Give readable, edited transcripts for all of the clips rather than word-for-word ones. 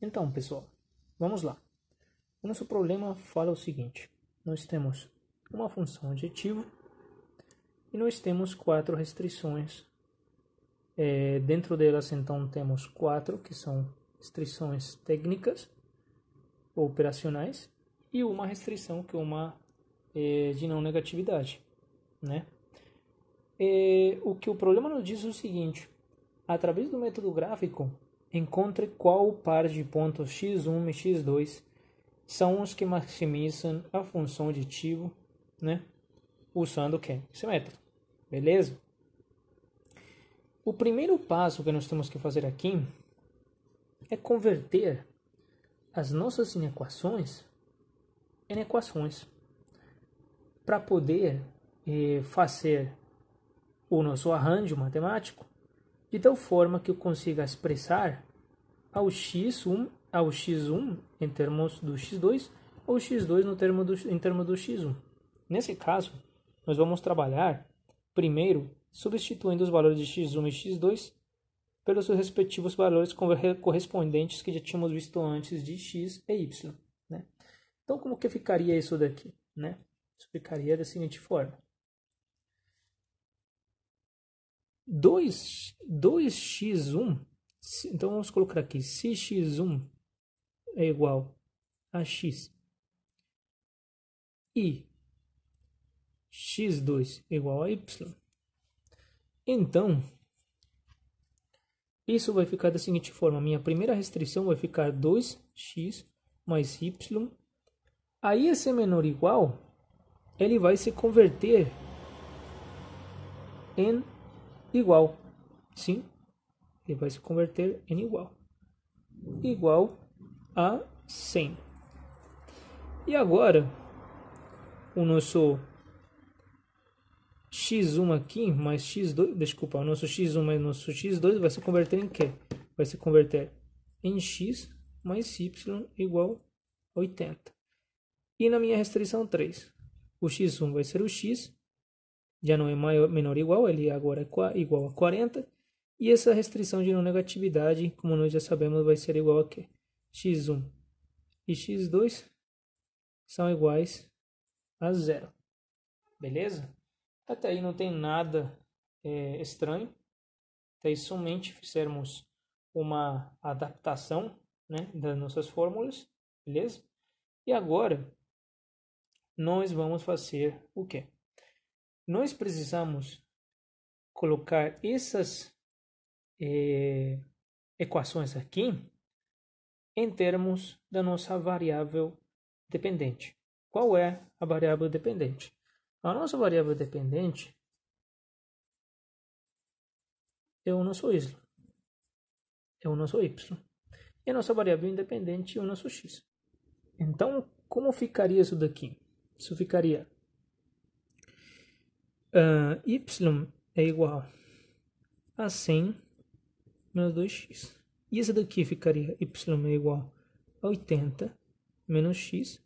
Então, pessoal, vamos lá. O nosso problema fala o seguinte. Nós temos uma função adjetiva e nós temos 4 restrições. Dentro delas, então, temos 4 que são restrições técnicas ou operacionais e uma restrição que é uma de não negatividade, né? O que o problema nos diz é o seguinte: através do método gráfico, encontre qual par de pontos x1 e x2 são os que maximizam a função aditivo, né? Usando o que? Esse método, beleza? O primeiro passo que nós temos que fazer aqui é converter as nossas inequações em equações para poder fazer o nosso arranjo matemático de tal forma que eu consiga expressar ao x1 em termos do x2 ou x2 em termos do x1. Nesse caso, nós vamos trabalhar primeiro substituindo os valores de x1 e x2 pelos seus respectivos valores correspondentes que já tínhamos visto antes de x e y, né? Então, como que ficaria isso daqui, né? Isso ficaria da seguinte forma: 2x1, então vamos colocar aqui, se x1 é igual a x e x2 é igual a y, então isso vai ficar da seguinte forma: minha primeira restrição vai ficar 2x mais y, aí esse menor ou igual, ele vai se converter em igual, sim, ele vai se converter em igual a 100. E agora, o nosso x1 aqui mais x2, desculpa, o nosso x1 mais nosso x2 vai se converter em quê? Vai se converter em x mais y igual a 80. E na minha restrição 3, o x1 vai ser o x, já não é menor ou igual, ele agora é igual a 40. E essa restrição de não negatividade, como nós já sabemos, vai ser igual a quê? x1 e x2 são iguais a 0. Beleza? Até aí não tem nada estranho. Até aí somente fizermos uma adaptação, né, das nossas fórmulas. Beleza? E agora, nós vamos fazer o quê? Nós precisamos colocar essas equações aqui em termos da nossa variável dependente. Qual é a variável dependente? A nossa variável dependente é o nosso y. E a nossa variável independente é o nosso x. Então, como ficaria isso daqui? Isso ficaria y é igual a 100 menos 2x. E esse daqui ficaria y é igual a 80 menos x.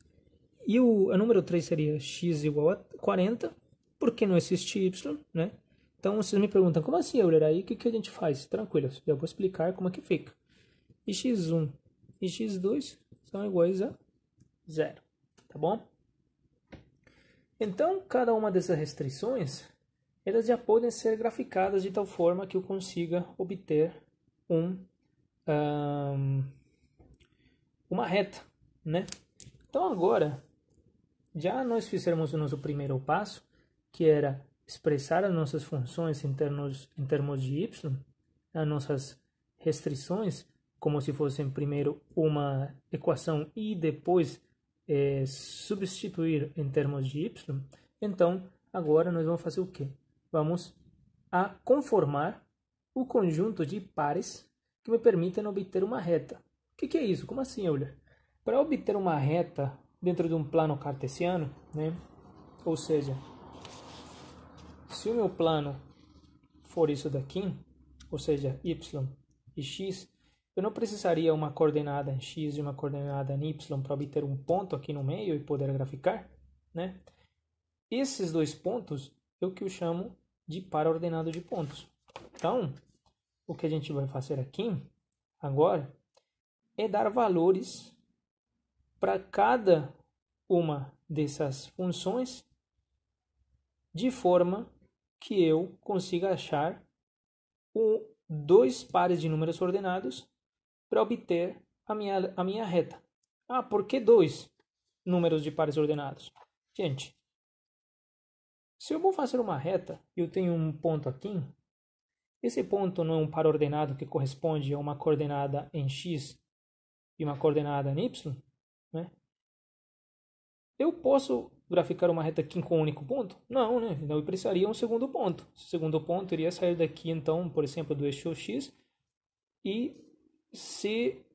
E a número 3 seria x igual a 40, porque não existe y, né? Então, vocês me perguntam, como assim, Euler? Aí, o que a gente faz? Tranquilo, já vou explicar como é que fica. E x1 e x2 são iguais a 0, tá bom? Então, cada uma dessas restrições, elas já podem ser graficadas de tal forma que eu consiga obter uma reta, né? Então, agora, já nós fizemos o nosso primeiro passo, que era expressar as nossas funções em termos de y, as nossas restrições, como se fossem primeiro uma equação e depois substituir em termos de y. Então, agora nós vamos fazer o quê? Vamos a conformar o conjunto de pares que me permitem obter uma reta. O que é isso? Como assim, Euler? Para obter uma reta dentro de um plano cartesiano, né? Ou seja, se o meu plano for isso daqui, ou seja, y e x, eu não precisaria uma coordenada em x e uma coordenada em y para obter um ponto aqui no meio e poder graficar, né? Esses dois pontos é o que eu chamo de par ordenado de pontos. Então, o que a gente vai fazer aqui agora é dar valores para cada uma dessas funções de forma que eu consiga achar dois pares de números ordenados para obter a minha reta. Ah, por que dois números de pares ordenados? Gente, se eu vou fazer uma reta e eu tenho um ponto aqui, esse ponto não é um par ordenado que corresponde a uma coordenada em x e uma coordenada em y, né? Eu posso graficar uma reta aqui com um único ponto? Não, né? Então eu precisaria de um segundo ponto. O segundo ponto iria sair daqui, então, por exemplo, do eixo x e se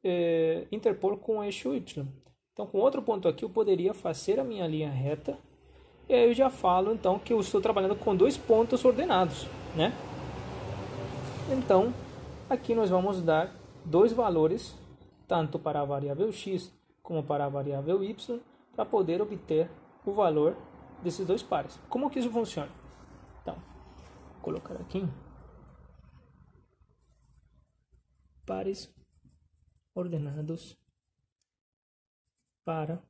interpor com o eixo y. Então, com outro ponto aqui, eu poderia fazer a minha linha reta. E aí eu já falo, então, que eu estou trabalhando com dois pontos ordenados, né? Então, aqui nós vamos dar dois valores, tanto para a variável x como para a variável y, para poder obter o valor desses dois pares. Como que isso funciona? Então, vou colocar aqui pares ordenados para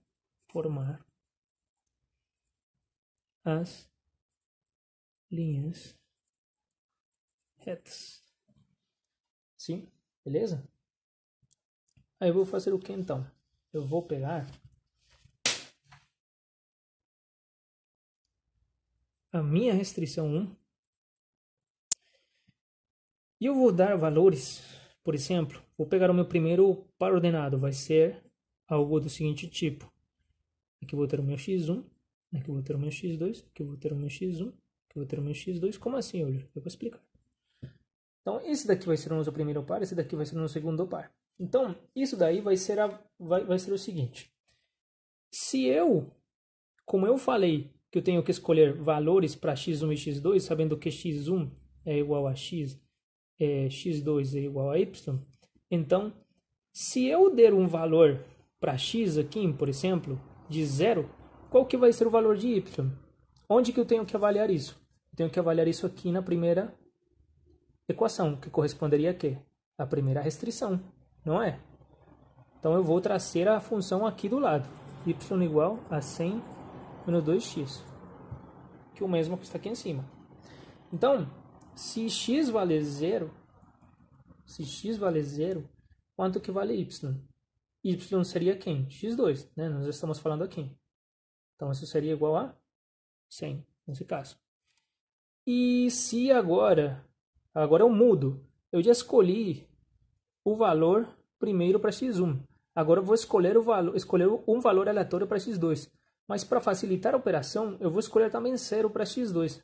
formar as linhas retas. Sim? Beleza? Aí eu vou fazer o que então? Eu vou pegar a minha restrição 1 e eu vou dar valores. Por exemplo, vou pegar o meu primeiro par ordenado, vai ser algo do seguinte tipo. Aqui eu vou ter o meu x1, aqui eu vou ter o meu x2, aqui eu vou ter o meu x1, aqui eu vou ter o meu x2. Como assim, Euler? Eu vou explicar. Então, esse daqui vai ser o nosso primeiro par, esse daqui vai ser o nosso segundo par. Então, isso daí vai ser o seguinte. Se como eu falei, que eu tenho que escolher valores para x1 e x2, sabendo que x1 é igual a x, x2 é igual a y, então, se eu der um valor para x aqui, por exemplo, de 0, qual que vai ser o valor de y? Onde que eu tenho que avaliar isso? Eu tenho que avaliar isso aqui na primeira equação, que corresponderia a quê? A primeira restrição, não é? Então eu vou trazer a função aqui do lado, y igual a 100 menos 2x, que é o mesmo que está aqui em cima. Então, se x vale 0, quanto que vale y? Y seria quem? x2, né? Nós estamos falando aqui. Então, isso seria igual a 100, nesse caso. E se agora eu mudo, eu já escolhi o valor primeiro para x1. Agora eu vou escolher um valor aleatório para x2. Mas para facilitar a operação, eu vou escolher também 0 para x2.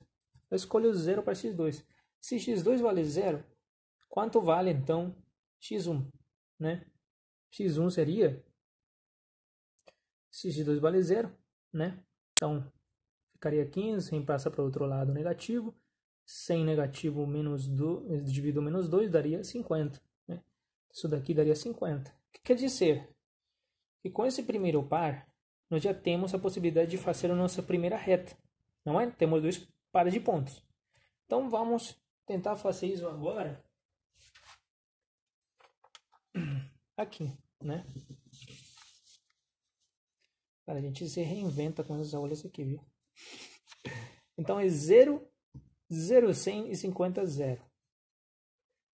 Eu escolho 0 para x2. Se x2 vale 0, quanto vale então x1? Né? x1 seria, se x2 vale 0, né? Então, ficaria 15, 100 passa para o outro lado negativo. 100 negativo menos 2, dividido menos 2, daria 50. Né? Isso daqui daria 50. O que quer dizer? Que com esse primeiro par, nós já temos a possibilidade de fazer a nossa primeira reta. Não é? Temos dois pares de pontos. Então, vamos tentar fazer isso agora. Aqui, né? Cara, a gente se reinventa com essas aulas aqui, viu? Então, é 0, 0, 100 e 50, 0.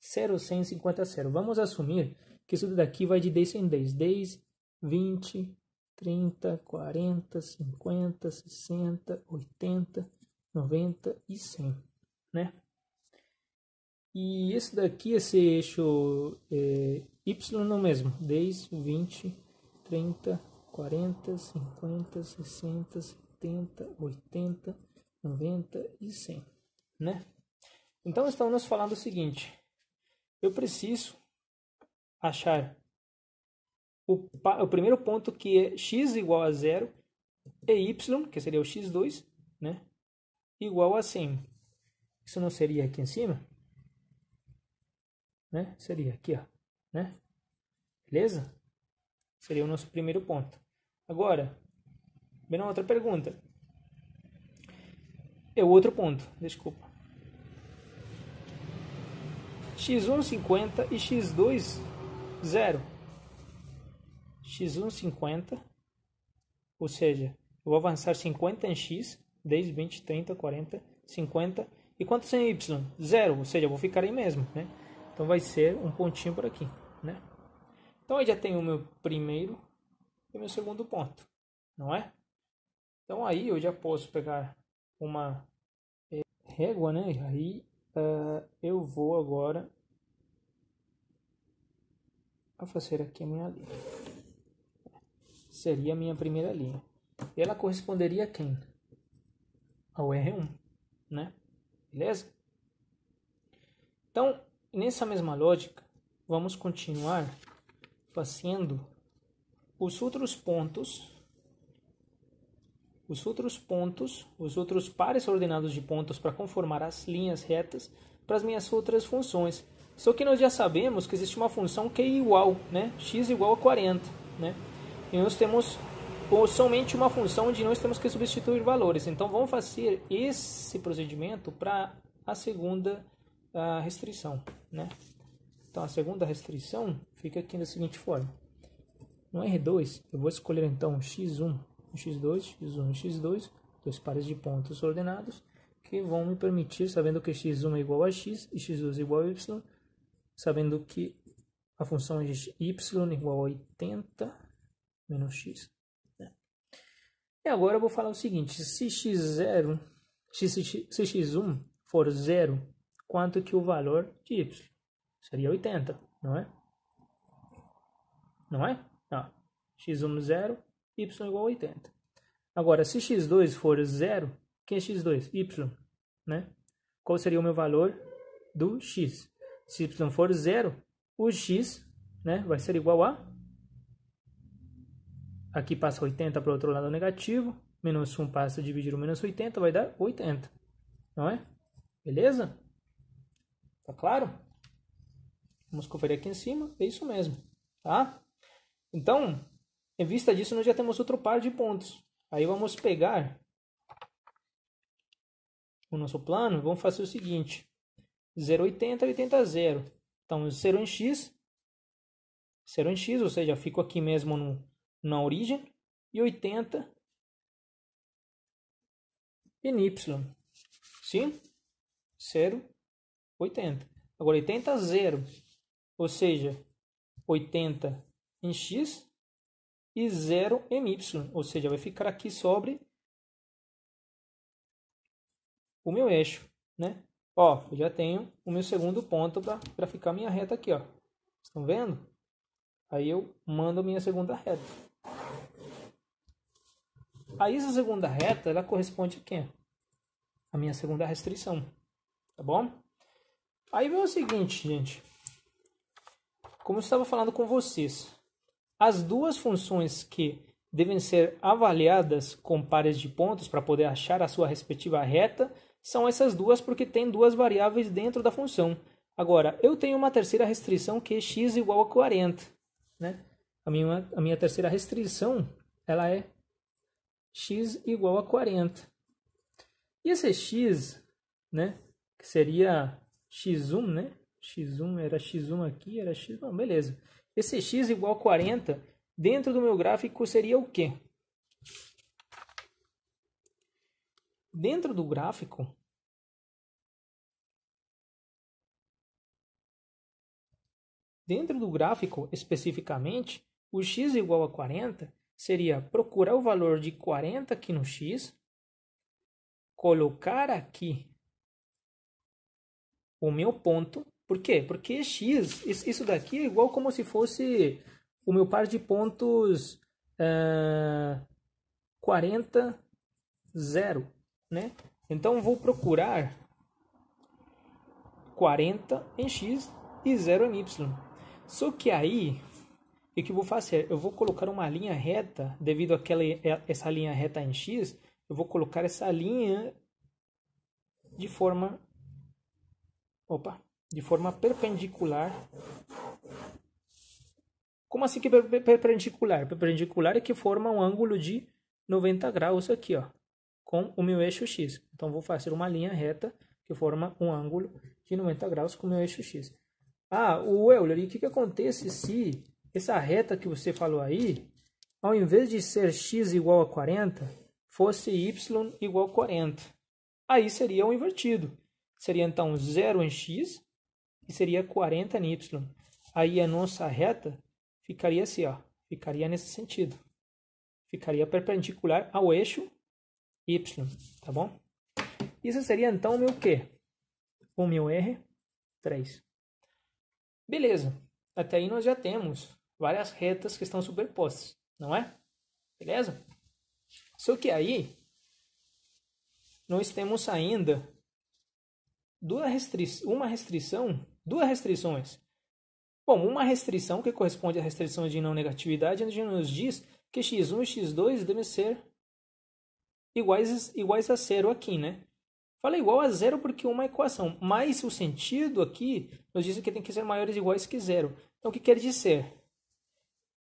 0, 100 e 50, 0. Vamos assumir que isso daqui vai de 10 em 10. 10, 20, 30, 40, 50, 60, 80, 90 e 100, né? E esse daqui, esse eixo Y não mesmo. 10, 20, 30, 40, 50, 60, 70, 80, 90 e 100, né? Então, estamos falando o seguinte. Eu preciso achar o primeiro ponto, que é x igual a 0 e y, que seria o x2, né? Igual a 100. Isso não seria aqui em cima? Né? Seria aqui, ó, né? Beleza? Seria o nosso primeiro ponto. Agora, vem uma outra pergunta. É o outro ponto, desculpa. x1, 50 e x2, 0. x1 50, ou seja, eu vou avançar 50 em x, 10, 20, 30, 40, 50. E quantos em y? 0, ou seja, eu vou ficar aí mesmo, né? Então vai ser um pontinho por aqui, né? Então eu já tenho o meu primeiro e o meu segundo ponto, não é? Então aí eu já posso pegar uma régua, né? E aí eu vou agora a fazer aqui a minha linha. Seria a minha primeira linha. Ela corresponderia a quem? Ao R1, né? Beleza? Então, nessa mesma lógica, vamos continuar fazendo os outros pontos, os outros pares ordenados de pontos para conformar as linhas retas para as minhas outras funções. Só que nós já sabemos que existe uma função que é igual, né? X igual a 40, né? E nós temos somente uma função onde nós temos que substituir valores. Então vamos fazer esse procedimento para a segunda restrição, né? Então a segunda restrição fica aqui da seguinte forma. No R2 eu vou escolher então x1, x2, x1 e x2, dois pares de pontos ordenados que vão me permitir, sabendo que x1 é igual a x e x2 é igual a y, sabendo que a função de y é igual a 80 menos x. E agora eu vou falar o seguinte, se x1 for 0, quanto que o valor de y? Seria 80, não é? Não é? Ah, x1 0, y igual a 80. Agora, se x2 for 0, quem é x2? Y, né? Qual seria o meu valor do x? Se y for 0, o x, né, vai ser igual a... Aqui passa 80 para o outro lado negativo. Menos 1 passa a dividir o menos 80, vai dar 80. Não é? Beleza? Tá claro? Vamos conferir aqui em cima. É isso mesmo. Tá? Então, em vista disso, nós já temos outro par de pontos. Aí vamos pegar o nosso plano. Vamos fazer o seguinte. 0, 80, 80, 0. Então, 0 em x. 0 em x, ou seja, fico aqui mesmo na origem. E 80 em y. Sim? 0, 80. Agora 80, 0. Ou seja, 80 em x e 0 em y. Ou seja, vai ficar aqui sobre o meu eixo, né? Ó, eu já tenho o meu segundo ponto para ficar minha reta aqui, ó. Estão vendo? Aí eu mando a minha segunda reta. Aí essa segunda reta, ela corresponde a quê? A minha segunda restrição. Tá bom? Aí vem o seguinte, gente. Como eu estava falando com vocês, as duas funções que devem ser avaliadas com pares de pontos para poder achar a sua respectiva reta são essas duas, porque tem duas variáveis dentro da função. Agora, eu tenho uma terceira restrição que é x igual a 40. Né? A minha terceira restrição ela é x igual a 40. E esse x, né, que seria x1, né? x1 era x1 aqui, era x... Não, beleza. Esse x igual a 40, dentro do meu gráfico seria o quê? Dentro do gráfico, especificamente, o x igual a 40 seria procurar o valor de 40 aqui no x, colocar aqui o meu ponto. Por quê? Porque x, isso daqui é igual como se fosse o meu par de pontos 40, 0, né? Então, vou procurar 40 em x e 0 em y. Só que aí, o que eu vou fazer? Eu vou colocar uma linha reta, devido a essa linha reta em x, eu vou colocar essa linha de forma perpendicular. Como assim que é perpendicular? Perpendicular é que forma um ângulo de 90 graus aqui, ó, com o meu eixo x. Então, vou fazer uma linha reta que forma um ângulo de 90 graus com o meu eixo x. Ah, o Euler, e o que acontece se essa reta que você falou aí, ao invés de ser x igual a 40, fosse y igual a 40. Aí seria o invertido. Seria então 0 em x e seria 40 em y. Aí a nossa reta ficaria assim, ó, ficaria nesse sentido. Ficaria perpendicular ao eixo y, tá bom? Isso seria então o meu quê? O meu R3. Beleza. Até aí nós já temos várias retas que estão superpostas, não é? Beleza? Só que aí nós temos ainda duas restrições. Bom, uma restrição que corresponde à restrição de não negatividade, onde nos diz que x1 e x2 devem ser iguais a zero aqui, né? Fala igual a zero porque uma equação, mas o sentido aqui nos diz que tem que ser maiores ou iguais que zero. Então, o que quer dizer?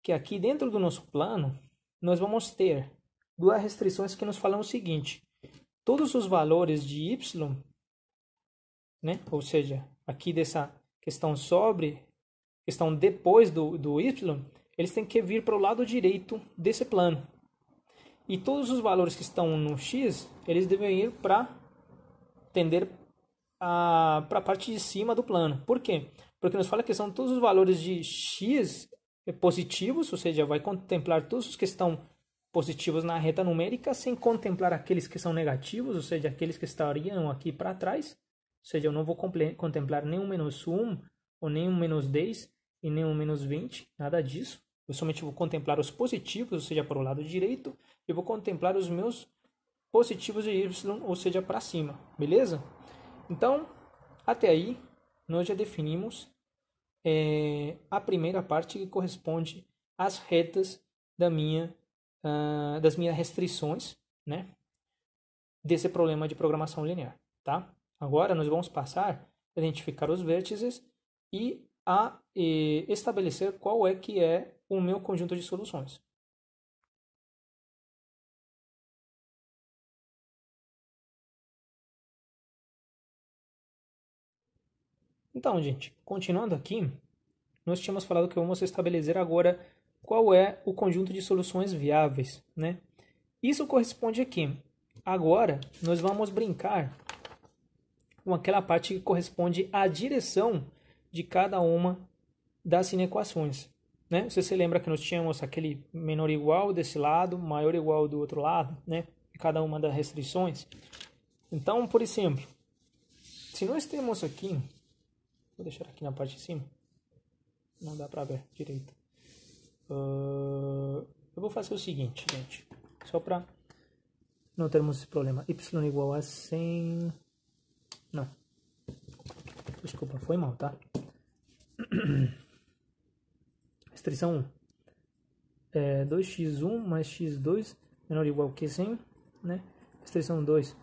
Que aqui dentro do nosso plano, nós vamos ter duas restrições que nos falam o seguinte. Todos os valores de y, né? Ou seja, aqui dessa questão questão depois do y, eles têm que vir para o lado direito desse plano. E todos os valores que estão no x, eles devem ir para tender para a parte de cima do plano. Por quê? Porque nos fala que são todos os valores de x positivos, ou seja, vai contemplar todos os que estão positivos na reta numérica, sem contemplar aqueles que são negativos, ou seja, aqueles que estariam aqui para trás. Ou seja, eu não vou contemplar nenhum menos 1, ou nenhum menos 10, e nenhum menos 20, nada disso. Eu somente vou contemplar os positivos, ou seja, para o lado direito, e vou contemplar os meus positivos de y, ou seja, para cima, beleza? Então, até aí, nós já definimos a primeira parte que corresponde às retas das minhas restrições, né, desse problema de programação linear, tá? Agora, nós vamos passar a identificar os vértices e a estabelecer qual é que é o meu conjunto de soluções. Então, gente, continuando aqui, nós tínhamos falado que vamos estabelecer agora qual é o conjunto de soluções viáveis, né? Isso corresponde aqui. Agora, nós vamos brincar com aquela parte que corresponde à direção de cada uma das inequações, né? Você se lembra que nós tínhamos aquele menor ou igual desse lado, maior ou igual do outro lado, né? De cada uma das restrições. Então, por exemplo, se nós temos aqui, vou deixar aqui na parte de cima, não dá para ver direito. Eu vou fazer o seguinte, gente, só para não termos esse problema. Y igual a 100... Não. Desculpa, foi mal, tá? Restrição 1. 2x1 mais x2 menor ou igual que 100, né? Restrição 2.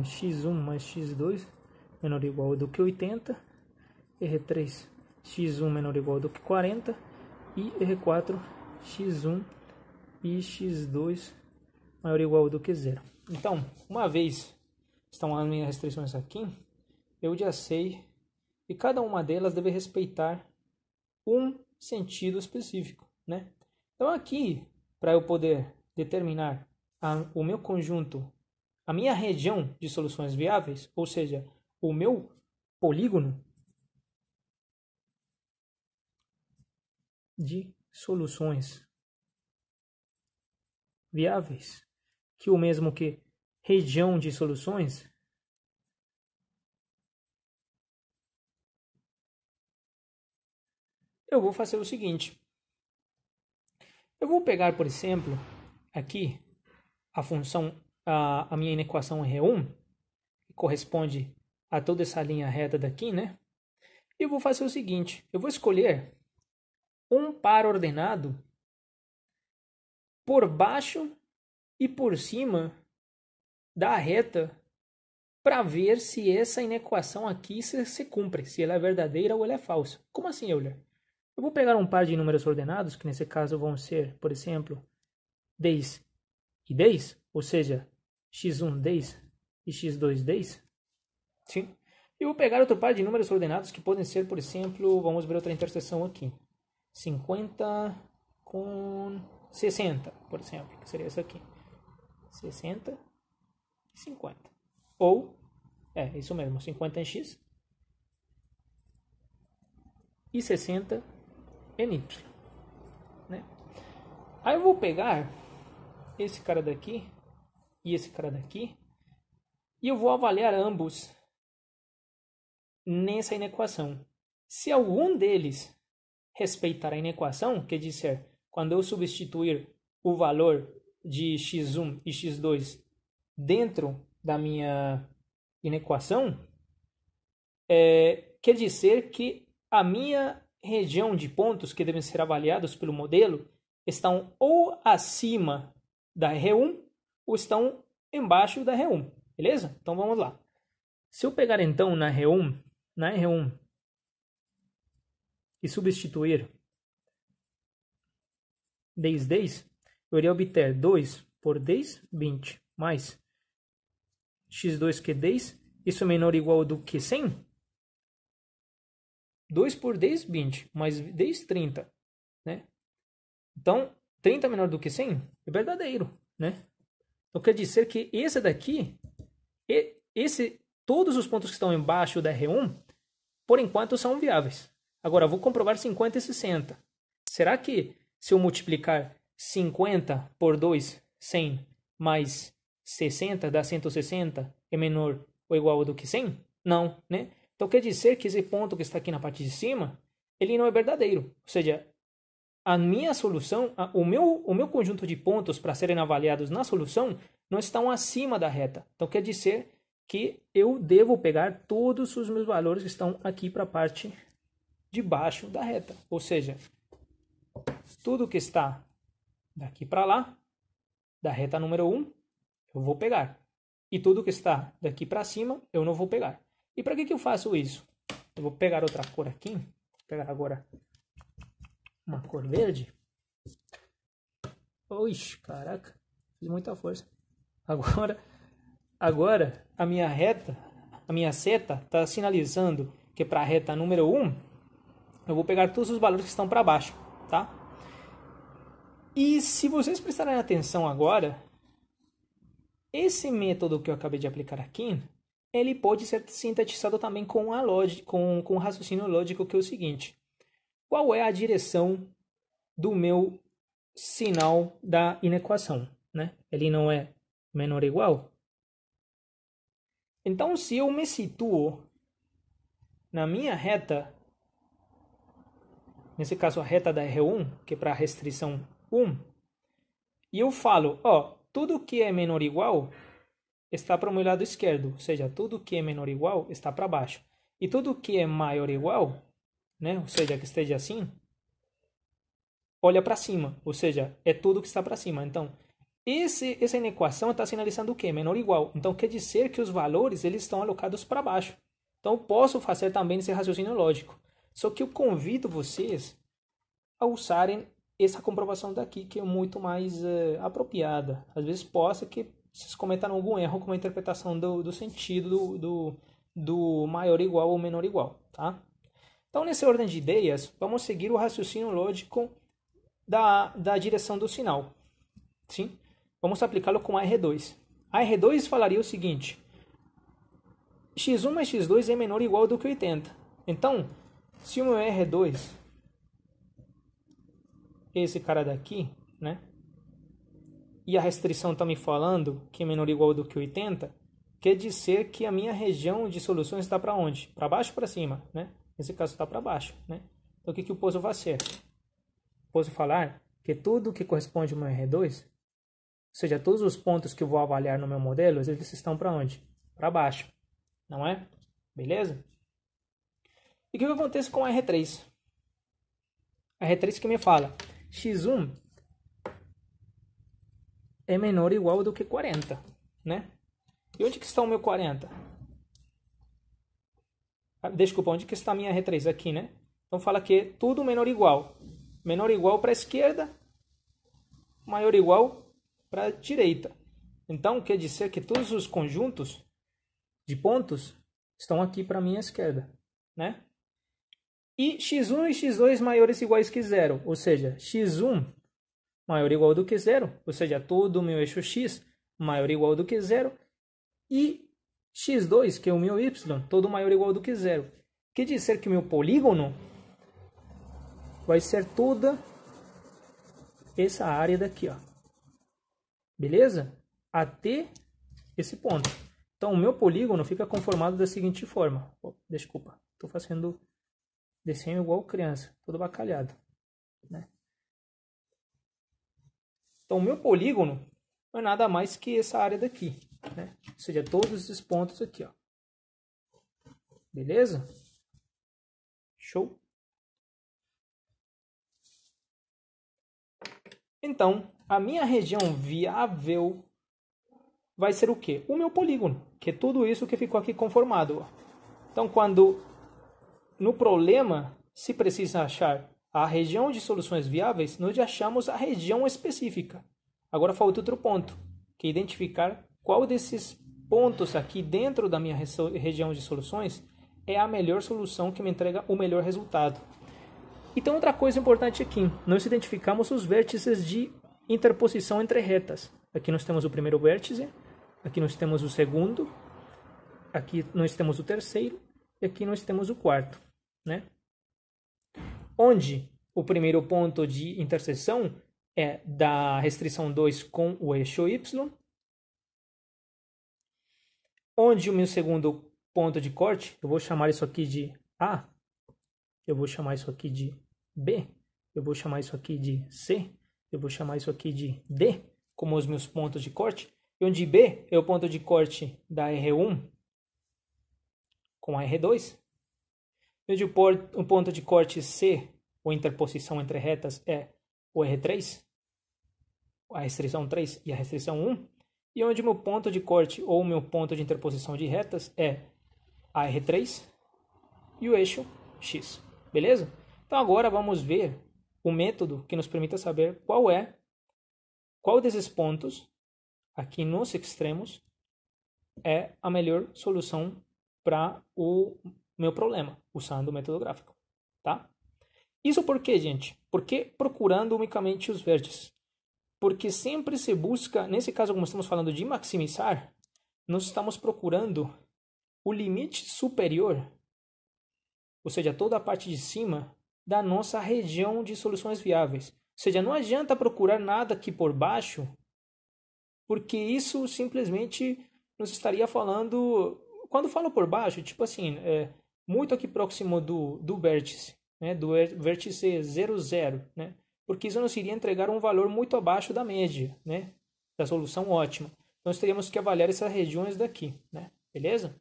X1 mais x2 menor ou igual do que 80. R3, x1 menor ou igual do que 40. E R4, x1 e x2 maior ou igual do que 0. Então, uma vez estão as minhas restrições aqui, eu já sei que cada uma delas deve respeitar um sentido específico, né? Então aqui, para eu poder determinar o meu conjunto, a minha região de soluções viáveis, ou seja, o meu polígono de soluções viáveis, que o mesmo que região de soluções, eu vou fazer o seguinte. Eu vou pegar, por exemplo, aqui a função, a minha inequação R1, que corresponde a toda essa linha reta daqui, né? E eu vou fazer o seguinte, eu vou escolher um par ordenado por baixo e por cima da reta para ver se essa inequação aqui se cumpre, se ela é verdadeira ou ela é falsa. Como assim, Euler? Eu vou pegar um par de números ordenados, que nesse caso vão ser, por exemplo, 10 e 10, ou seja, x1 10 e x2 10. Sim? E vou pegar outro par de números ordenados que podem ser, por exemplo, vamos ver outra interseção aqui. 50 com 60, por exemplo, que seria isso aqui. 60 e 50. Ou, isso mesmo, 50 em x e 60 em y, né? Aí eu vou pegar esse cara daqui e esse cara daqui e eu vou avaliar ambos nessa inequação. Se algum deles respeitar a inequação, quer dizer, quando eu substituir o valor de x1 e x2 dentro da minha inequação, quer dizer que a minha região de pontos que devem ser avaliados pelo modelo estão ou acima da R1 ou estão embaixo da R1, beleza? Então vamos lá. Se eu pegar então na R1 e substituir 10, eu iria obter 2 por 10, 20, mais x2 que é 10, isso é menor ou igual do que 100? 2 por 10, 20, mais 10, 30, né? Então, 30 é menor do que 100 é verdadeiro, né? Então, quer dizer que esse daqui, todos os pontos que estão embaixo da R1, por enquanto, são viáveis. Agora, eu vou comprovar 50 e 60. Será que se eu multiplicar 50 por 2, 100, mais 60 dá 160, é menor ou igual do que 100? Não, né? Então, quer dizer que esse ponto que está aqui na parte de cima, ele não é verdadeiro. Ou seja, a minha solução, o meu conjunto de pontos para serem avaliados na solução não estão acima da reta. Então, quer dizer que eu devo pegar todos os meus valores que estão aqui para a parte de baixo da reta. Ou seja, tudo que está daqui para lá, da reta número 1, eu vou pegar. E tudo que está daqui para cima, eu não vou pegar. E para que eu faço isso? Eu vou pegar outra cor aqui. Vou pegar agora uma cor verde. Oixi, caraca. Fiz muita força. Agora a minha seta está sinalizando que para a reta número 1, eu vou pegar todos os valores que estão para baixo, tá? E se vocês prestarem atenção agora, esse método que eu acabei de aplicar aqui, ele pode ser sintetizado também com um raciocínio lógico, que é o seguinte: qual é a direção do meu sinal da inequação, né? Ele não é menor ou igual? Então, se eu me situo na minha reta, nesse caso a reta da R1, que é para a restrição 1, e eu falo, tudo que é menor ou igual está para o meu lado esquerdo, ou seja, tudo que é menor ou igual está para baixo. E tudo que é maior ou igual, né, ou seja, que esteja assim, olha para cima, ou seja, é tudo que está para cima. Então, essa inequação está sinalizando o quê? Menor ou igual. Então, quer dizer que os valores eles estão alocados para baixo. Então, eu posso fazer também esse raciocínio lógico. Só que eu convido vocês a usarem essa comprovação daqui, que é muito mais apropriada. Às vezes possa que vocês cometam algum erro com a interpretação do sentido do maior igual ou menor igual, tá? Então, nessa ordem de ideias, vamos seguir o raciocínio lógico da direção do sinal. Sim? Vamos aplicá-lo com a R2. A R2 falaria o seguinte: x1 mais x2 é menor ou igual do que 80. Então, se o meu R2 é esse cara daqui, né? E a restrição está me falando que é menor ou igual do que 80, quer dizer que a minha região de soluções está para onde? Para baixo ou para cima, né? Nesse caso está para baixo, né? Então, o que eu posso fazer? Posso falar que tudo que corresponde ao meu R2, ou seja, todos os pontos que eu vou avaliar no meu modelo, eles estão para onde? Para baixo, não é? Beleza? E o que acontece com a R3? A R3 que me fala, x1 é menor ou igual do que 40, né? E onde que está o meu 40? Desculpa, onde que está a minha R3? Aqui, né? Então fala que tudo menor ou igual. Menor ou igual para a esquerda, maior ou igual para a direita. Então quer dizer que todos os conjuntos de pontos estão aqui para a minha esquerda, né? E x1 e x2 maiores ou iguais que zero, ou seja, x1 maior ou igual do que zero, ou seja, todo o meu eixo x maior ou igual do que zero, e x2, que é o meu y, todo maior ou igual do que zero. Quer dizer que o meu polígono vai ser toda essa área daqui, ó. Beleza? Até esse ponto. Então, o meu polígono fica conformado da seguinte forma. Oh, desculpa, estou fazendo desenho igual criança, todo bacalhado, né? Então, o meu polígono não é nada mais que essa área daqui, né? Ou seja, todos esses pontos aqui, ó. Beleza? Show? Então, a minha região viável vai ser o quê? O meu polígono, que é tudo isso que ficou aqui conformado. Então, quando no problema se precisa achar a região de soluções viáveis, nós já achamos a região específica. Agora falta outro ponto, que é identificar qual desses pontos aqui dentro da minha região de soluções é a melhor solução que me entrega o melhor resultado. Então, outra coisa importante aqui, nós identificamos os vértices de interposição entre retas. Aqui nós temos o primeiro vértice, aqui nós temos o segundo, aqui nós temos o terceiro e aqui nós temos o quarto, né? Onde o primeiro ponto de interseção é da restrição 2 com o eixo y, onde o meu segundo ponto de corte, eu vou chamar isso aqui de A, eu vou chamar isso aqui de B, eu vou chamar isso aqui de C, eu vou chamar isso aqui de D, como os meus pontos de corte, e onde B é o ponto de corte da R1 com a R2, e onde o ponto de corte C, ou interposição entre retas, é o R3, a restrição 3 e a restrição 1, e onde o meu ponto de corte ou o meu ponto de interposição de retas é a R3 e o eixo X. Beleza? Então agora vamos ver o método que nos permita saber qual desses pontos aqui nos extremos é a melhor solução para o meu problema, usando o método gráfico, tá? Isso por quê, gente? Porque procurando unicamente os vértices. Porque sempre se busca, nesse caso como estamos falando de maximizar, nós estamos procurando o limite superior, ou seja, toda a parte de cima da nossa região de soluções viáveis. Ou seja, não adianta procurar nada aqui por baixo, porque isso simplesmente nos estaria falando... Quando falo por baixo, tipo assim, muito aqui próximo do vértice, né, do vértice 0, 0, né? Porque isso nos iria entregar um valor muito abaixo da média, né, da solução ótima. Então, nós teríamos que avaliar essas regiões daqui, né? Beleza?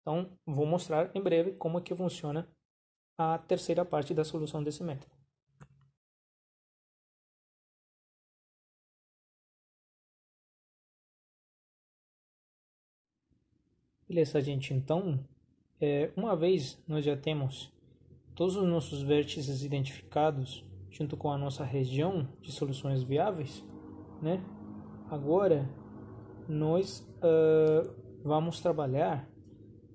Então, vou mostrar em breve como é que funciona a terceira parte da solução desse método. Beleza, gente. Então, uma vez nós já temos todos os nossos vértices identificados junto com a nossa região de soluções viáveis, né? Agora, nós vamos trabalhar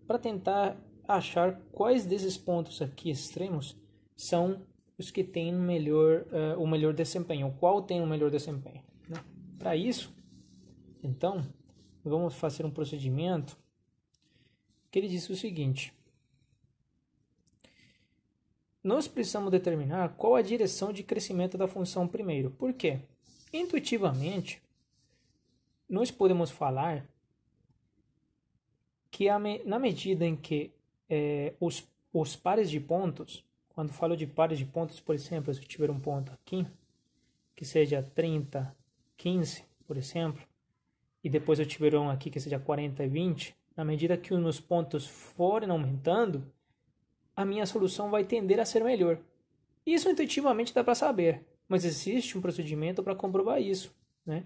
para tentar achar quais desses pontos aqui extremos são os que têm o melhor desempenho, qual tem o melhor desempenho, né? Para isso, então, vamos fazer um procedimento que ele diz o seguinte: nós precisamos determinar qual a direção de crescimento da função primeiro. Por quê? Intuitivamente, nós podemos falar que na medida em que os pares de pontos, quando falo de pares de pontos, por exemplo, se eu tiver um ponto aqui, que seja 30, 15, por exemplo, e depois eu tiver um aqui que seja 40 e 20, na medida que os meus pontos forem aumentando, a minha solução vai tender a ser melhor. Isso intuitivamente dá para saber, mas existe um procedimento para comprovar isso, né?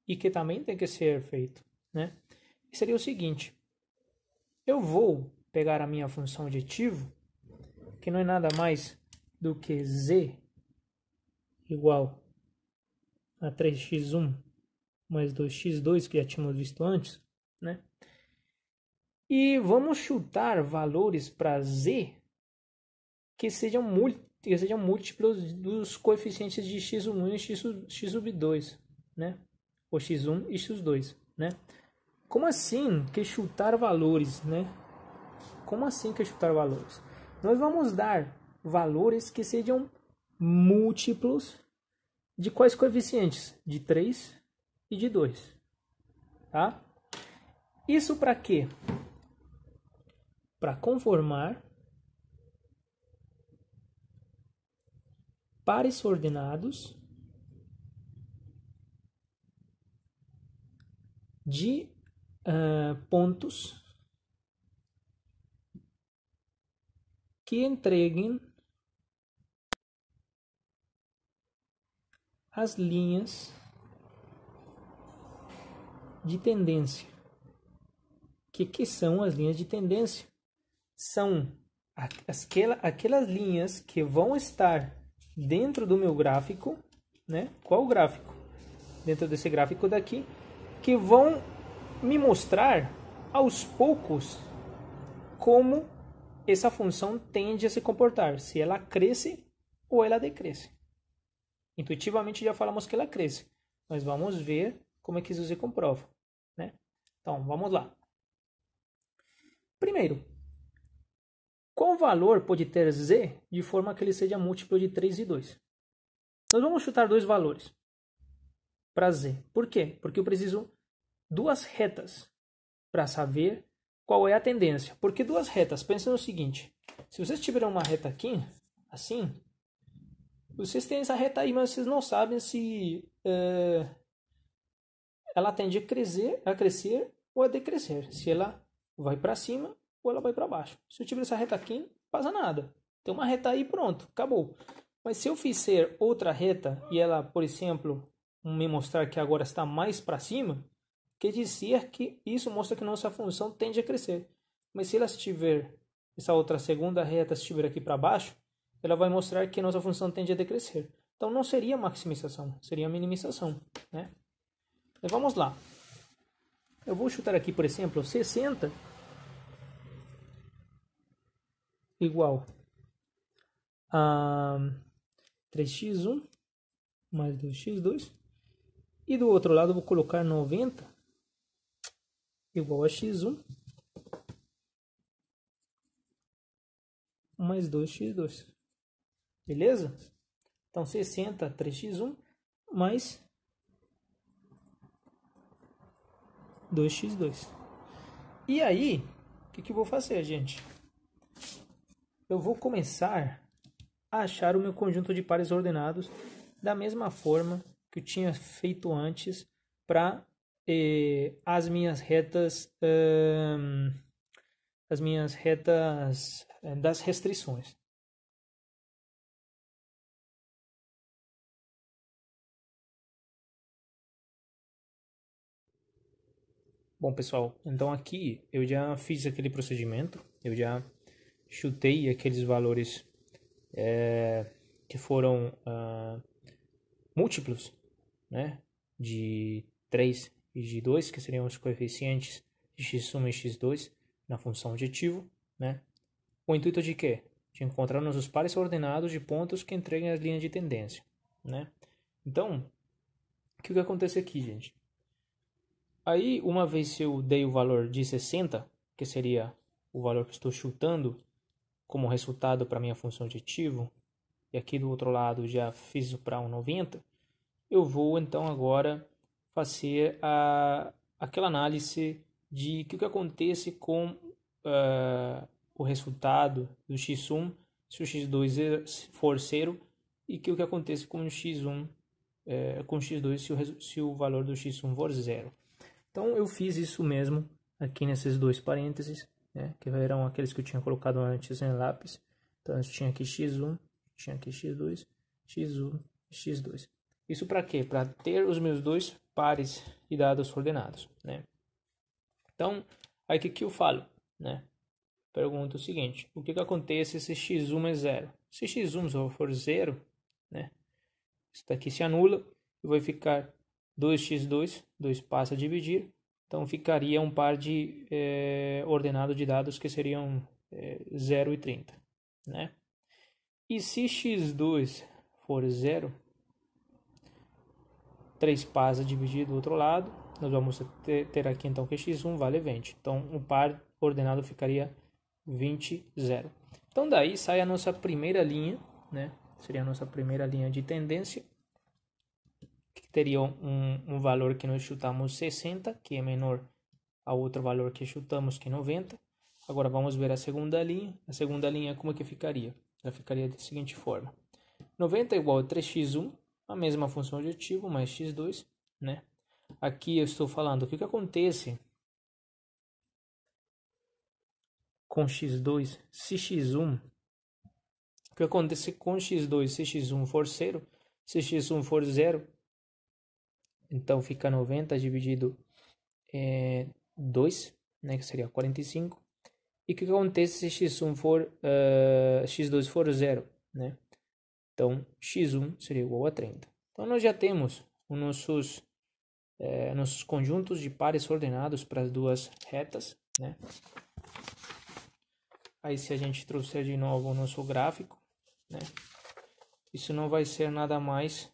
E que também tem que ser feito, né? E seria o seguinte: eu vou pegar a minha função aditivo, que não é nada mais do que z igual a 3x1 mais 2x2, que já tínhamos visto antes, né? E vamos chutar valores para z que sejam múltiplos dos coeficientes de x1 e x sub 2, né? Ou x1 e x2, né? Como assim que chutar valores, né? Como assim que chutar valores? Nós vamos dar valores que sejam múltiplos de quais coeficientes? De 3 e de 2, tá? Isso para quê? Para conformar pares ordenados de pontos que entreguem as linhas de tendência. Que são as linhas de tendência? São aquelas linhas que vão estar dentro do meu gráfico, né? Qual o gráfico? Dentro desse gráfico daqui, que vão me mostrar aos poucos como essa função tende a se comportar, se ela cresce ou ela decresce. Intuitivamente já falamos que ela cresce, mas vamos ver como é que isso se comprova, né? Então, vamos lá. Primeiro, qual valor pode ter z de forma que ele seja múltiplo de 3 e 2? Nós vamos chutar dois valores para z. Por quê? Porque eu preciso duas retas para saber qual é a tendência. Porque duas retas, pensa no seguinte, se vocês tiverem uma reta aqui, assim, vocês têm essa reta aí, mas vocês não sabem se ela tende a crescer ou a decrescer. Se ela vai para cima ou ela vai para baixo. Se eu tiver essa reta aqui, não passa nada. Tem uma reta aí, pronto, acabou. Mas se eu fizer outra reta e ela, por exemplo, me mostrar que agora está mais para cima, quer dizer que isso mostra que nossa função tende a crescer. Mas se ela estiver, essa outra segunda reta estiver aqui para baixo, ela vai mostrar que nossa função tende a decrescer. Então não seria maximização, seria minimização, né? Então, vamos lá. Eu vou chutar aqui, por exemplo, 60 igual a 3x1 mais 2x2. E do outro lado eu vou colocar 90 igual a x1 mais 2x2. Beleza? Então 60, 3x1 mais 2x2. E aí, o que eu vou fazer, gente? Eu vou começar a achar o meu conjunto de pares ordenados da mesma forma que eu tinha feito antes para as minhas retas das restrições. Bom, pessoal, então aqui eu já fiz aquele procedimento, eu já chutei aqueles valores que foram múltiplos, né, de 3 e de 2, que seriam os coeficientes de x1 e x2 na função objetivo, né? O intuito de quê? De encontrarmos os pares ordenados de pontos que entreguem as linhas de tendência, né? Então, o que acontece aqui, gente? Aí, uma vez que eu dei o valor de 60, que seria o valor que estou chutando como resultado para minha função objetivo, e aqui do outro lado já fiz para um 90, eu vou então agora fazer aquela análise de o que acontece com o resultado do x1 se o x2 for 0 e o que acontece com o x1 com o x2 se o valor do x1 for 0. Então eu fiz isso mesmo aqui nesses dois parênteses, né, que eram aqueles que eu tinha colocado antes em lápis. Então eu tinha aqui x1, tinha aqui x2, x1 e x2. Isso para quê? Para ter os meus dois pares de dados ordenados, né? Então, aí o que eu falo, né? Pergunto o seguinte, o que acontece se x1 é 0? Se x1 for 0, né? Isso daqui se anula e vai ficar 2x2, 2 passa a dividir, então ficaria um par de ordenado de dados que seriam 0 e 30, né? E se x2 for 0, 3 passa dividido do outro lado, nós vamos ter aqui então que x1 vale 20. Então, o par ordenado ficaria 20, 0. Então, daí sai a nossa primeira linha, né? Seria a nossa primeira linha de tendência, que teria um valor que nós chutamos 60, que é menor ao outro valor que chutamos, que é 90. Agora, vamos ver a segunda linha. A segunda linha, como que ficaria? Ela ficaria da seguinte forma. 90 é igual a 3x1, a mesma função de ativo, mais x2, né? Aqui eu estou falando o que acontece com x2 se x1. O que acontece com x2 se x1 for 0? Se x1 for 0, então fica 90 dividido 2, né, que seria 45. E o que acontece se x1 for, x2 for 0, né? Então, x1 seria igual a 30. Então, nós já temos os nossos conjuntos de pares ordenados para as duas retas, né? Aí, se a gente trouxer de novo o nosso gráfico, né? Isso não vai ser nada mais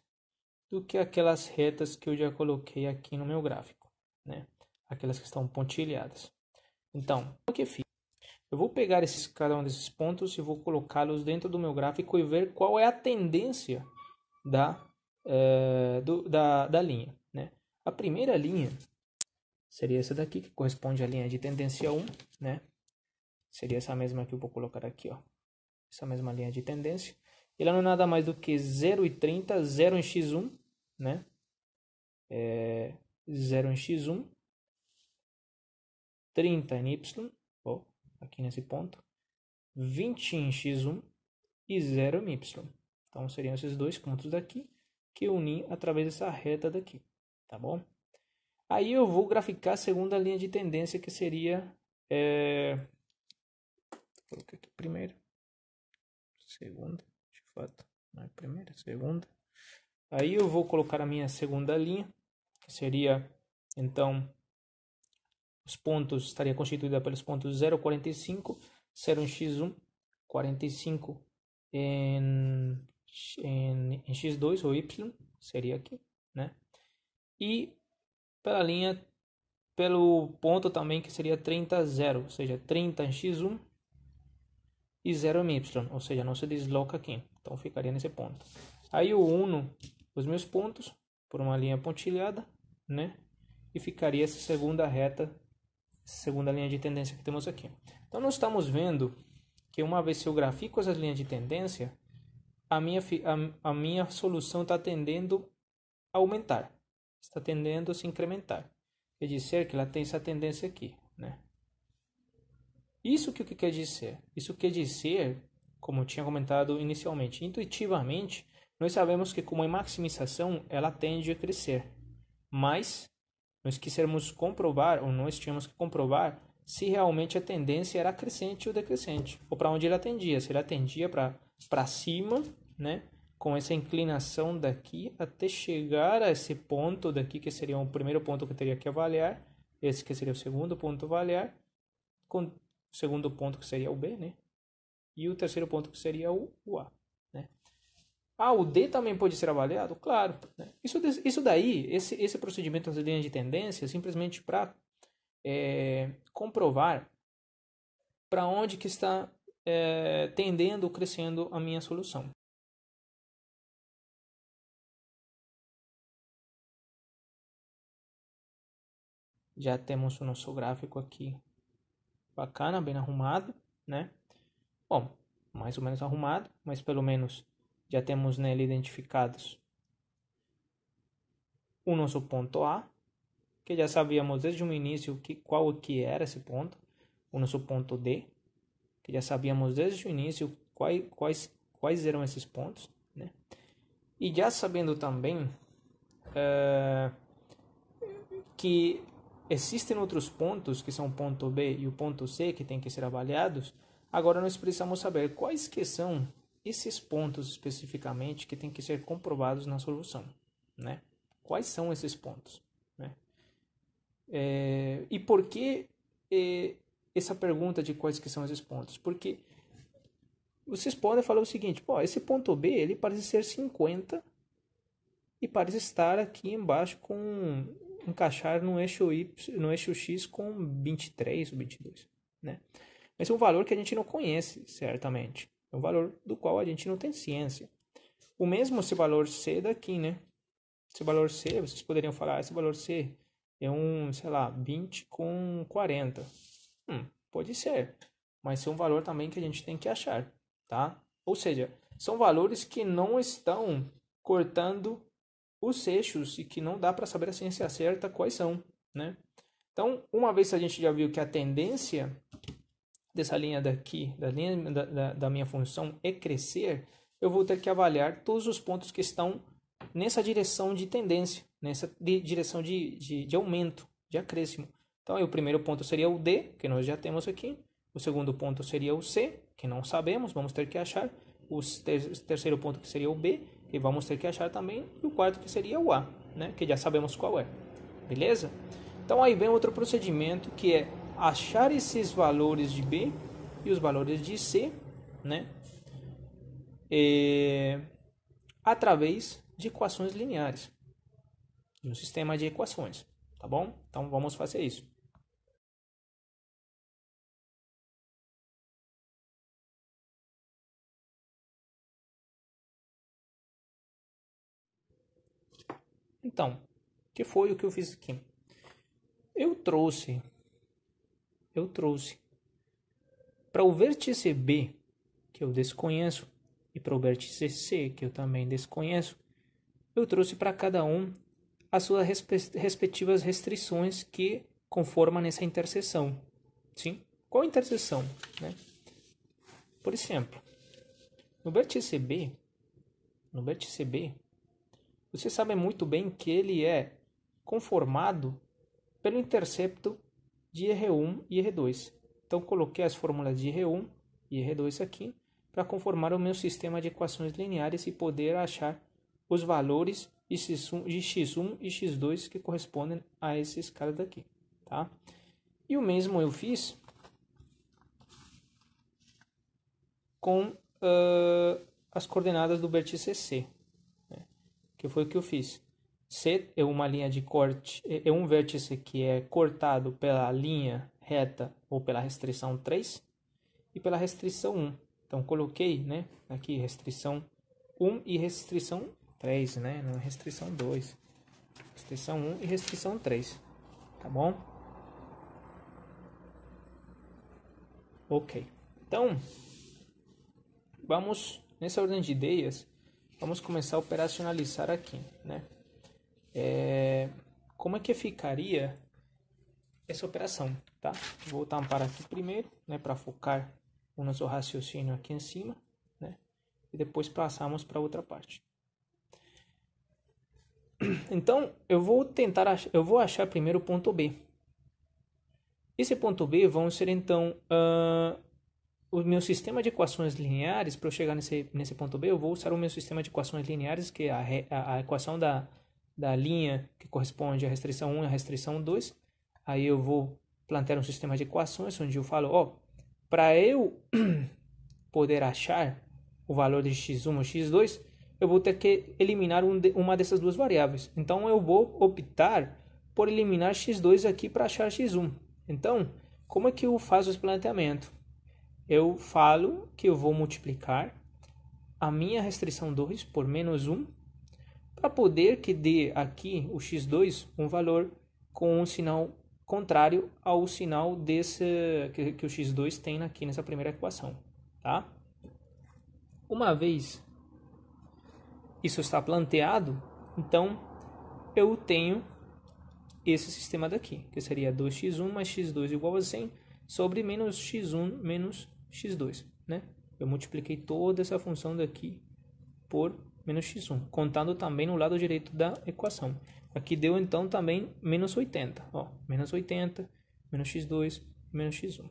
do que aquelas retas que eu já coloquei aqui no meu gráfico, né? Aquelas que estão pontilhadas. Então, o que eu fiz? Eu vou pegar cada um desses pontos e vou colocá-los dentro do meu gráfico e ver qual é a tendência da linha, né? A primeira linha seria essa daqui, que corresponde à linha de tendência 1, né? Seria essa mesma que eu vou colocar aqui, ó. Essa mesma linha de tendência. Ela não é nada mais do que 0,30, 0 em x1, né? 0 em x1, 30 em y, ó, aqui nesse ponto, 20 em x1 e 0 em y. Então, seriam esses dois pontos daqui que unem através dessa reta daqui, tá bom? Aí eu vou graficar a segunda linha de tendência, que seria... Vou colocar aqui primeiro. Segunda, de fato. Não é primeira, segunda. Aí eu vou colocar a minha segunda linha, que seria, então, os pontos, estaria constituída pelos pontos 0,45, 0 em x1, 45 em x2 ou y, seria aqui, né? E pelo ponto também, que seria 30, 0, ou seja, 30 em x1 e 0 em y, ou seja, não se desloca aqui, então ficaria nesse ponto. Aí eu uno os meus pontos por uma linha pontilhada, né? E ficaria essa segunda reta, segunda linha de tendência que temos aqui. Então nós estamos vendo que uma vez que eu grafico essas linhas de tendência, a minha solução está tendendo a aumentar, está tendendo a se incrementar. Quer dizer que ela tem essa tendência aqui, né? Isso que o que quer dizer? Isso quer dizer, como eu tinha comentado inicialmente, intuitivamente, nós sabemos que com a maximização ela tende a crescer, mas nós quisermos comprovar, ou nós tínhamos que comprovar, se realmente a tendência era crescente ou decrescente, ou para onde ela tendia, se ela tendia para cima, né, com essa inclinação daqui até chegar a esse ponto daqui, que seria o primeiro ponto que eu teria que avaliar, esse que seria o segundo ponto a avaliar, com o segundo ponto que seria o B, né, e o terceiro ponto que seria o A, né. O D também pode ser avaliado? Claro, né? Isso daí, esse procedimento das linhas de tendência é simplesmente para comprovar para onde que está tendendo ou crescendo a minha solução. Já temos o nosso gráfico aqui bacana, bem arrumado, né? Bom, mais ou menos arrumado, mas pelo menos já temos nele identificados o nosso ponto A, que já sabíamos desde o início qual que era esse ponto, o nosso ponto D, que já sabíamos desde o início quais eram esses pontos, né? E já sabendo também que existem outros pontos, que são o ponto B e o ponto C, que tem que ser avaliados, agora nós precisamos saber quais que são esses pontos especificamente que tem que ser comprovados na solução, né? Quais são esses pontos, né? E por que essa pergunta de quais que são esses pontos? Porque vocês podem falar o seguinte, pô, esse ponto B, ele parece ser 50 e parece estar aqui embaixo com encaixar no eixo y, no eixo x com 23 ou 22, né? Esse é um valor que a gente não conhece, certamente. É um valor do qual a gente não tem ciência. O mesmo esse valor C daqui, né? Esse valor C, vocês poderiam falar, esse valor C é um, sei lá, 20 com 40. Pode ser, mas é um valor também que a gente tem que achar, tá? Ou seja, são valores que não estão cortando os eixos e que não dá para saber a ciência certa quais são, né? Então, uma vez que a gente já viu que a tendência dessa linha daqui, da minha função é crescer, eu vou ter que avaliar todos os pontos que estão nessa direção de tendência, nessa direção de aumento, de acréscimo. Então, aí, o primeiro ponto seria o D, que nós já temos aqui. O segundo ponto seria o C, que não sabemos, vamos ter que achar. O terceiro ponto que seria o B, que vamos ter que achar também. E o quarto que seria o A, né? Que já sabemos qual é. Beleza? Então, aí vem outro procedimento que é achar esses valores de B e os valores de C, né? Através de equações lineares. De um sistema de equações. Tá bom? Então, vamos fazer isso. Então, o que foi o que eu fiz aqui? Eu trouxe para o vértice B, que eu desconheço, e para o vértice C, que eu também desconheço, eu trouxe para cada um as suas respectivas restrições que conformam nessa interseção. Sim? Qual interseção? Né? Por exemplo, no vértice B, você sabe muito bem que ele é conformado pelo intercepto de R1 e R2. Então, coloquei as fórmulas de R1 e R2 aqui para conformar o meu sistema de equações lineares e poder achar os valores de x1 e x2 que correspondem a esses caras daqui. Tá? E o mesmo eu fiz com as coordenadas do vértice C. Né? Que foi o que eu fiz. C é uma linha de corte, é um vértice que é cortado pela linha reta ou pela restrição 3 e pela restrição 1. Então, coloquei, né, aqui restrição 1 e restrição 3, né, não é restrição 2. Restrição 1 e restrição 3, tá bom? Ok. Então, vamos, nessa ordem de ideias, vamos começar a operacionalizar aqui, né? Como é que ficaria essa operação, tá? Vou tampar aqui primeiro, né, para focar o nosso raciocínio aqui em cima, né? E depois passamos para outra parte. Então, eu vou achar primeiro o ponto B. Esse ponto B vão ser então o meu sistema de equações lineares. Para eu chegar nesse ponto B, eu vou usar o meu sistema de equações lineares, que é a equação da linha que corresponde à restrição 1 e à restrição 2. Aí eu vou plantear um sistema de equações onde eu falo, para eu poder achar o valor de x1 ou x2, eu vou ter que eliminar uma dessas duas variáveis. Então eu vou optar por eliminar x2 aqui para achar x1. Então, como é que eu faço esse planteamento? Eu falo que eu vou multiplicar a minha restrição 2 por menos 1 para poder que dê aqui o x2 um valor com um sinal contrário ao sinal que o x2 tem aqui nessa primeira equação, tá? Uma vez isso está planteado, então eu tenho esse sistema daqui, que seria 2x1 mais x2 igual a 100 sobre menos x1 menos x2, né? Eu multipliquei toda essa função daqui por menos x1, contando também no lado direito da equação. Aqui deu então também menos 80, menos 80, menos x2, menos x1.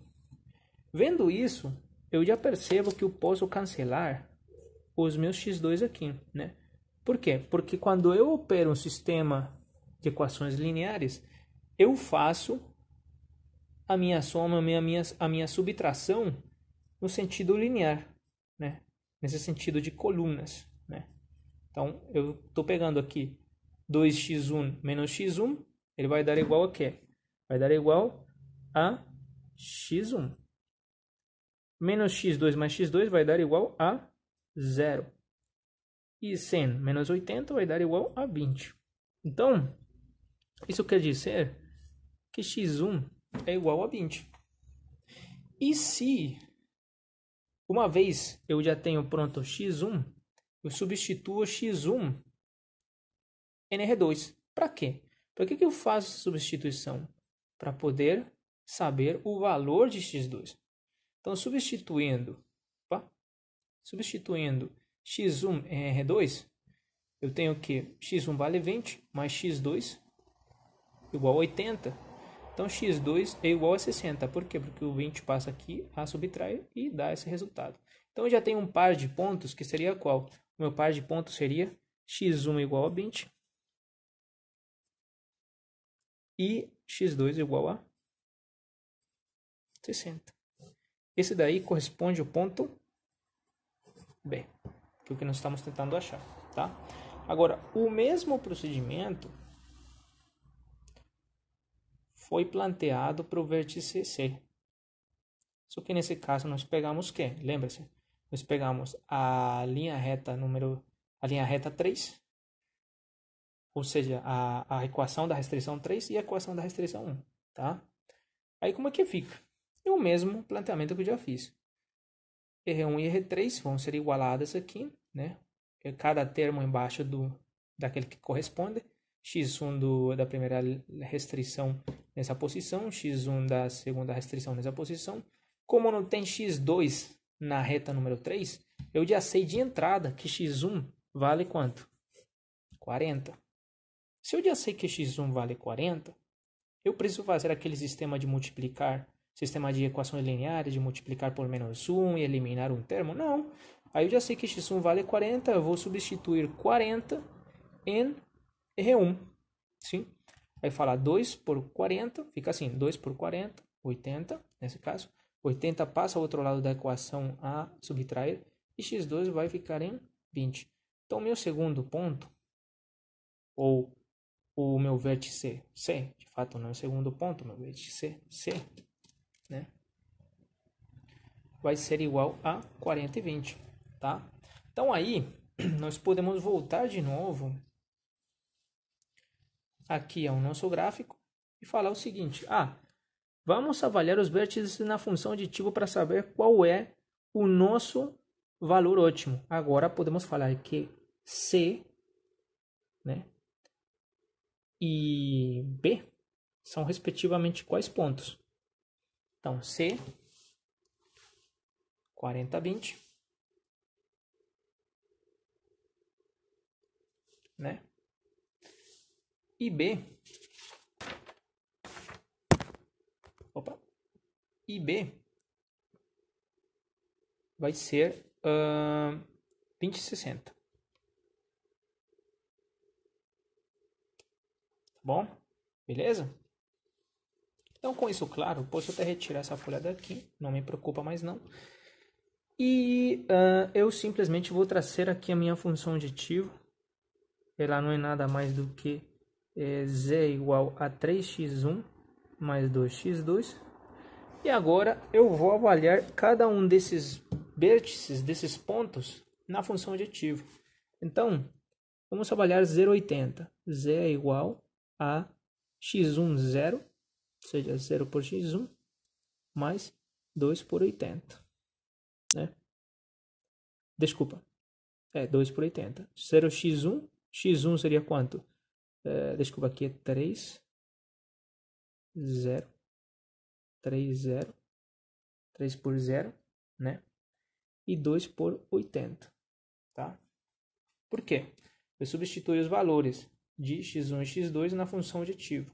Vendo isso, eu já percebo que eu posso cancelar os meus x2 aqui, né? Por quê? Porque quando eu opero um sistema de equações lineares, eu faço a minha soma, a minha subtração no sentido linear. né? Nesse sentido de colunas, né? Então, eu estou pegando aqui 2x1 menos x1, ele vai dar igual a quê? Vai dar igual a x1. Menos x2 mais x2 vai dar igual a 0. E 100 menos 80 vai dar igual a 20. Então, isso quer dizer que x1 é igual a 20. E se, uma vez eu já tenho pronto x1, eu substituo x1 em R2. Para quê? Para que eu faço essa substituição? Para poder saber o valor de x2. Então, substituindo x1 em R2, eu tenho que x1 vale 20, mais x2 igual a 80. Então, x2 é igual a 60. Por quê? Porque o 20 passa aqui a subtrair e dá esse resultado. Então, eu já tenho um par de pontos, que seria qual? O meu par de pontos seria x1 igual a 20 e x2 igual a 60. Esse daí corresponde ao ponto B, que é o que nós estamos tentando achar, tá? Agora, o mesmo procedimento foi planteado para o vértice C. Só que nesse caso nós pegamos o quê? Lembra-se? Nós pegamos a linha reta 3, ou seja, a equação da restrição 3 e a equação da restrição 1, tá? Aí como é que fica? É o mesmo planteamento que eu já fiz. R1 e R3 vão ser igualadas aqui, né? Cada termo embaixo daquele que corresponde. X1 da primeira restrição nessa posição, x1 da segunda restrição nessa posição. Como não tem x2 na reta número 3, eu já sei de entrada que x1 vale quanto? 40. Se eu já sei que x1 vale 40, eu preciso fazer aquele sistema de multiplicar, sistema de equações lineares, de multiplicar por menos 1 e eliminar um termo? Não. Aí eu já sei que x1 vale 40, eu vou substituir 40 em R1. Sim? Aí falar 2 por 40, fica assim, 2 por 40, 80, nesse caso. 80 passa ao outro lado da equação a subtrair, e x2 vai ficar em 20. Então, meu segundo ponto, ou o meu vértice C, de fato não é o segundo ponto, meu vértice C, né, vai ser igual a 40 e 20, tá? Então aí, nós podemos voltar de novo aqui ao nosso gráfico e falar o seguinte, vamos avaliar os vértices na função aditivo para saber qual é o nosso valor ótimo. Agora podemos falar que C, né, e B são respectivamente quais pontos? Então, C, 40, 20, né? E B, vai ser 20 e 60. Tá bom? Beleza? Então, com isso claro, posso até retirar essa folha daqui, não me preocupa mais não. E eu simplesmente vou trazer aqui a minha função aditivo. Ela não é nada mais do que z igual a 3x1 mais 2x2. E agora eu vou avaliar cada um desses vértices, desses pontos, na função aditivo. Então, vamos avaliar 0,80. Z é igual a x1, 0, ou seja, 0 por x1, mais 2 por 80. Né? Desculpa, 2 por 80. 0x1, x1 seria quanto? Desculpa, aqui é 3, 0, 3, 0, 3 por 0, né? E 2 por 80, tá? Por quê? Eu substituo os valores de x1 e x2 na função aditivo.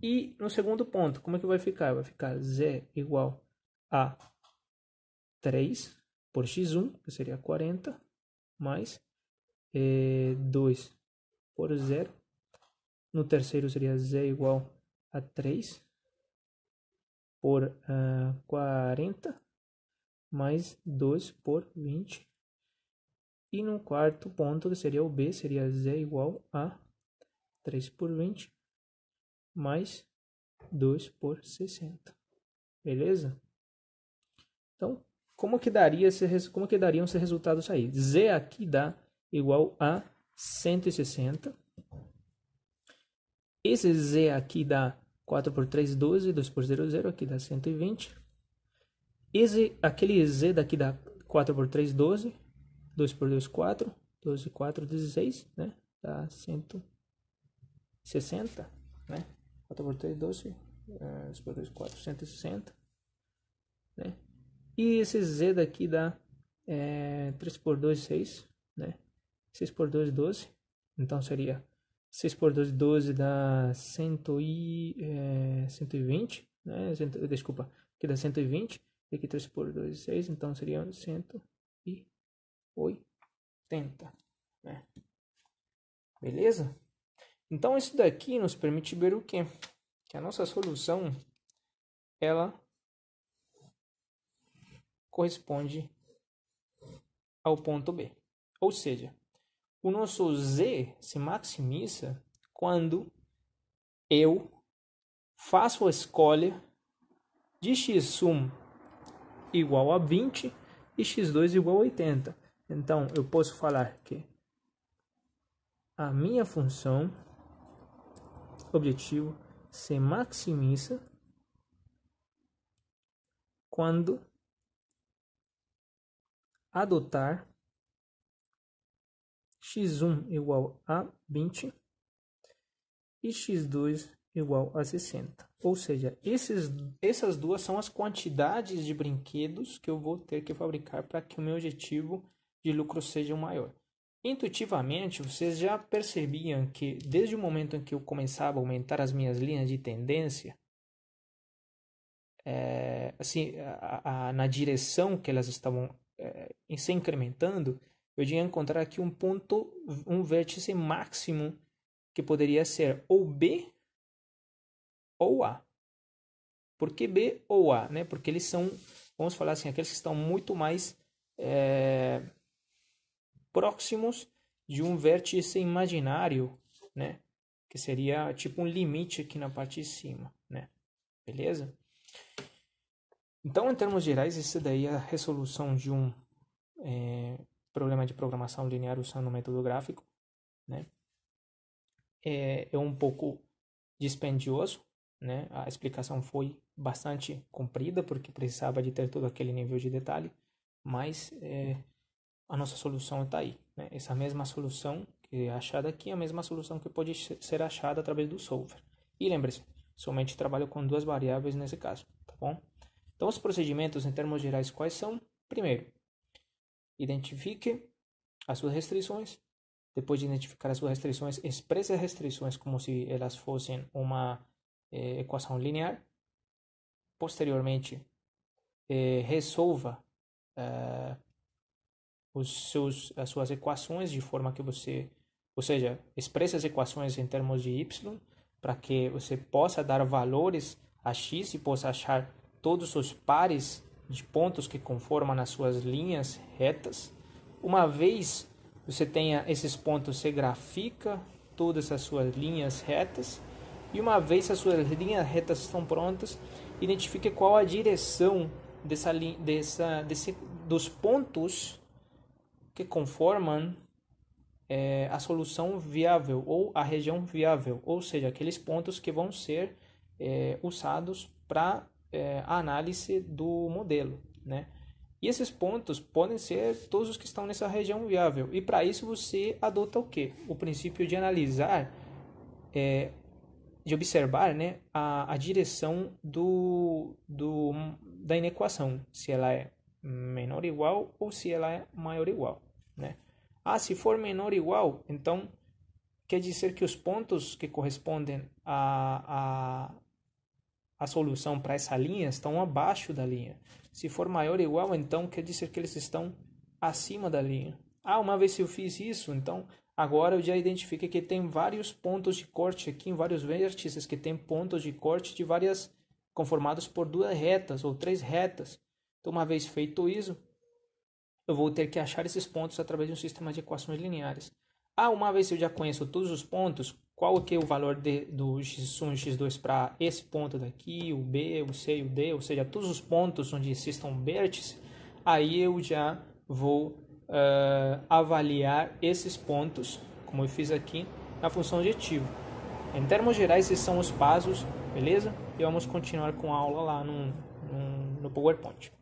E no segundo ponto, como é que vai ficar? Vai ficar z igual a 3 por x1, que seria 40, mais 2 por 0. No terceiro seria z igual a 3 por 40, mais 2 por 20. E no quarto ponto, que seria o B, seria Z igual a 3 por 20 mais 2 por 60. Beleza? Então, como que dariam esses resultados aí? Z aqui dá igual a 160. Esse Z aqui dá 4 por 3, 12. 2 por 0, 0. Aqui dá 120. Aquele Z daqui dá 4 por 3, 12. 2 por 2, 4. 12 por 4, 16. Né? Dá 160. Né? 4 por 3, 12. 2 por 2, 4. 160. Né? E esse Z daqui dá 3 por 2, 6. Né? 6 por 2, 12. Então seria 6 por 2, 12 dá 120. Né? Desculpa, aqui dá 120. E aqui 3 por 2, 6. Então seria 180. Né? Beleza? Então isso daqui nos permite ver o quê? Que a nossa solução, ela corresponde ao ponto B. Ou seja, o nosso Z se maximiza quando eu faço a escolha de x1 igual a 20 e x2 igual a 80. Então, eu posso falar que a minha função objetivo se maximiza quando adotar x1 igual a 20 e x2 igual a 60. Ou seja, essas duas são as quantidades de brinquedos que eu vou ter que fabricar para que o meu objetivo de lucro seja maior. Intuitivamente, vocês já percebiam que desde o momento em que eu começava a aumentar as minhas linhas de tendência, na direção que elas estavam se incrementando, eu ia encontrar aqui um vértice máximo que poderia ser ou B ou A. Por que B ou A? Né? Porque eles são, vamos falar assim, aqueles que estão muito mais próximos de um vértice imaginário, né? Que seria tipo um limite aqui na parte de cima, né? Beleza? Então, em termos gerais, isso daí é a resolução de um problema de programação linear usando o método gráfico, né? É um pouco dispendioso, né? A explicação foi bastante comprida porque precisava de ter todo aquele nível de detalhe, mas a nossa solução está aí, né? Essa mesma solução que é achada aqui é a mesma solução que pode ser achada através do solver. E lembre-se, somente trabalho com duas variáveis nesse caso, tá bom? Então, os procedimentos em termos gerais quais são? Primeiro, identifique as suas restrições. Depois de identificar as suas restrições, expresse as restrições como se elas fossem uma equação linear. Posteriormente, resolva as suas equações de forma que ou seja, expresse as equações em termos de y, para que você possa dar valores a x e possa achar todos os pares de pontos que conformam as suas linhas retas. Uma vez você tenha esses pontos, você grafica todas as suas linhas retas. E uma vez as suas linhas retas estão prontas, identifique qual a direção dos pontos que conformam a solução viável ou a região viável, ou seja, aqueles pontos que vão ser usados para a análise do modelo, né? E esses pontos podem ser todos os que estão nessa região viável. E para isso você adota o quê? O princípio de analisar, de observar, né, a direção da inequação, se ela é menor ou igual ou se ela é maior ou igual, né? Se for menor ou igual, então quer dizer que os pontos que correspondem à solução para essa linha estão abaixo da linha. Se for maior ou igual, então quer dizer que eles estão acima da linha. Uma vez que eu fiz isso, então agora eu já identifiquei que tem vários pontos de corte aqui, em vários vértices que tem pontos de corte conformados por duas retas ou três retas. Então, uma vez feito isso, eu vou ter que achar esses pontos através de um sistema de equações lineares. Uma vez eu já conheço todos os pontos, qual que é o valor do x1 e x2 para esse ponto daqui, o B, o C e o D, ou seja, todos os pontos onde existam um vértice, aí eu já vou avaliar esses pontos, como eu fiz aqui, na função objetivo. Em termos gerais, esses são os passos, beleza? E vamos continuar com a aula lá no PowerPoint.